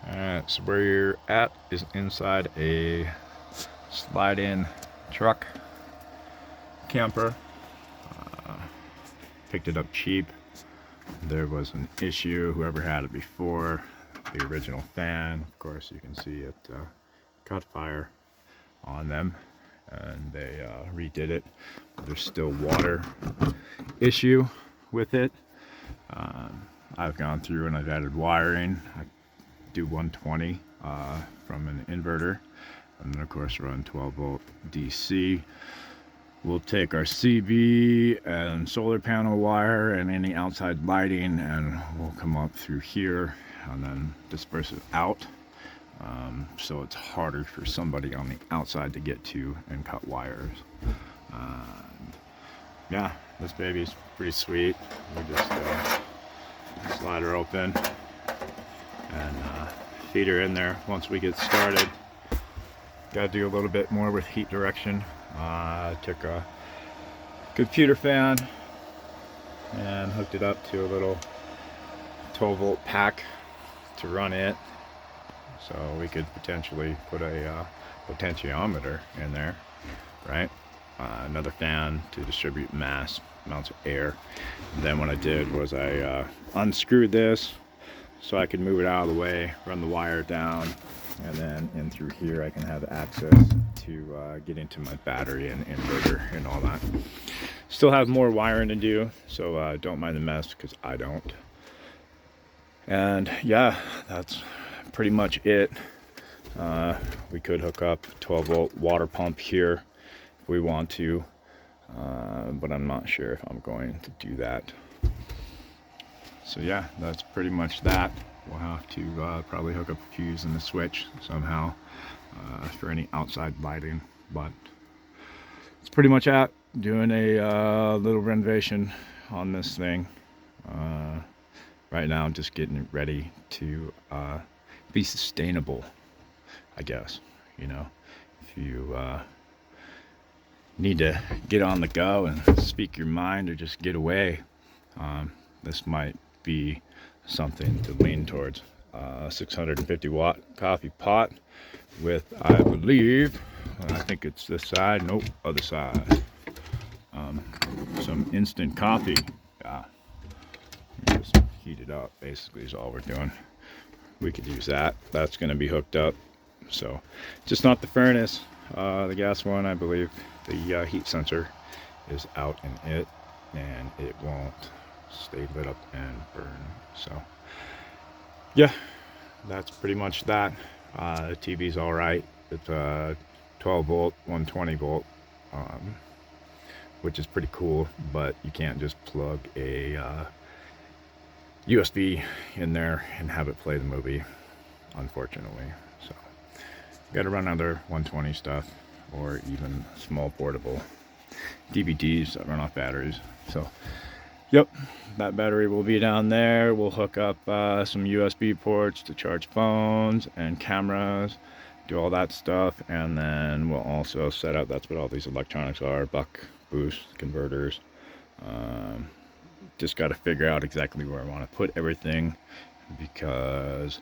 Alright, so where you're at is inside a slide-in truck camper. Picked it up cheap. There was an issue, whoever had it before, the original fan, of course you can see it caught fire on them, and they redid it. There's still water issue with it. I've gone through and I've added wiring. I do 120 from an inverter, and then of course run 12 volt DC. We'll take our CB and solar panel wire and any outside lighting, and we'll come up through here and then disperse it out, so it's harder for somebody on the outside to get to and cut wires. Yeah, this baby's pretty sweet. We just slide her open and feed her in there once we get started. Gotta do a little bit more with heat direction. I took a computer fan and hooked it up to a little 12 volt pack to run it, so we could potentially put a potentiometer in there, right? Another fan to distribute mass amounts of air. And then what I did was I unscrewed this so I could move it out of the way, run the wire down, and then in through here I can have access to get into my battery and inverter and all that. Still have more wiring to do, so don't mind the mess, because I don't. And yeah, that's pretty much it. We could hook up 12 volt water pump here if we want to, but I'm not sure if I'm going to do that. So yeah, that's pretty much that. We'll have to probably hook up a fuse and a switch somehow for any outside lighting, but it's pretty much it. Doing a little renovation on this thing. Right now I'm just getting it ready to be sustainable, I guess. You know, if you need to get on the go and speak your mind or just get away, this might be something to lean towards. 650 watt coffee pot with, I believe, I think it's this side, nope, other side, some instant coffee. Just heat it up basically is all we're doing. We could use that. That's going to be hooked up, so just not the furnace. The gas one, I believe the heat sensor is out in it, and it won't stay lit up and burn. So yeah, that's pretty much that. The TV's all right. It's 12 volt 120 volt, which is pretty cool, but you can't just plug a USB in there and have it play the movie, unfortunately. So got to run other 120 stuff, or even small portable DVDs that run off batteries. So yep, that battery will be down there. We'll hook up some USB ports to charge phones and cameras, do all that stuff, and then we'll also set up, that's what all these electronics are, buck, boost, converters. Just got to figure out exactly where I want to put everything, because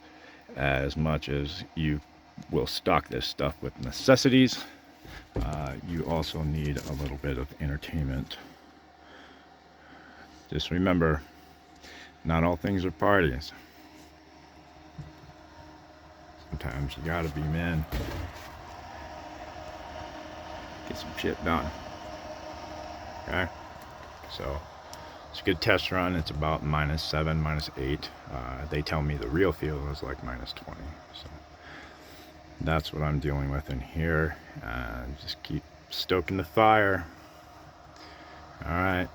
as much as you will stock this stuff with necessities, you also need a little bit of entertainment. Just remember, not all things are parties. Sometimes you gotta be men. Get some shit done. Okay? So, it's a good test run. It's about -7, -8. They tell me the real feel is like -20. So, that's what I'm dealing with in here. Just keep stoking the fire. Alright.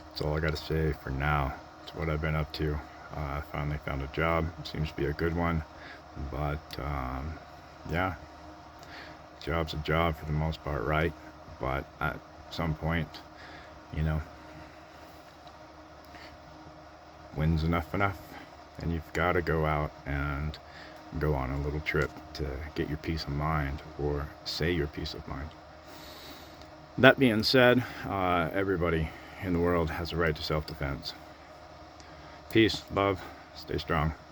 That's all I got to say for now. It's what I've been up to. I finally found a job. It seems to be a good one, but yeah, job's a job for the most part, right? But at some point, you know, when's enough, and you've got to go out and go on a little trip to get your peace of mind, or say your peace of mind. That being said, everybody in the world has a right to self-defense. Peace, love, Stay strong.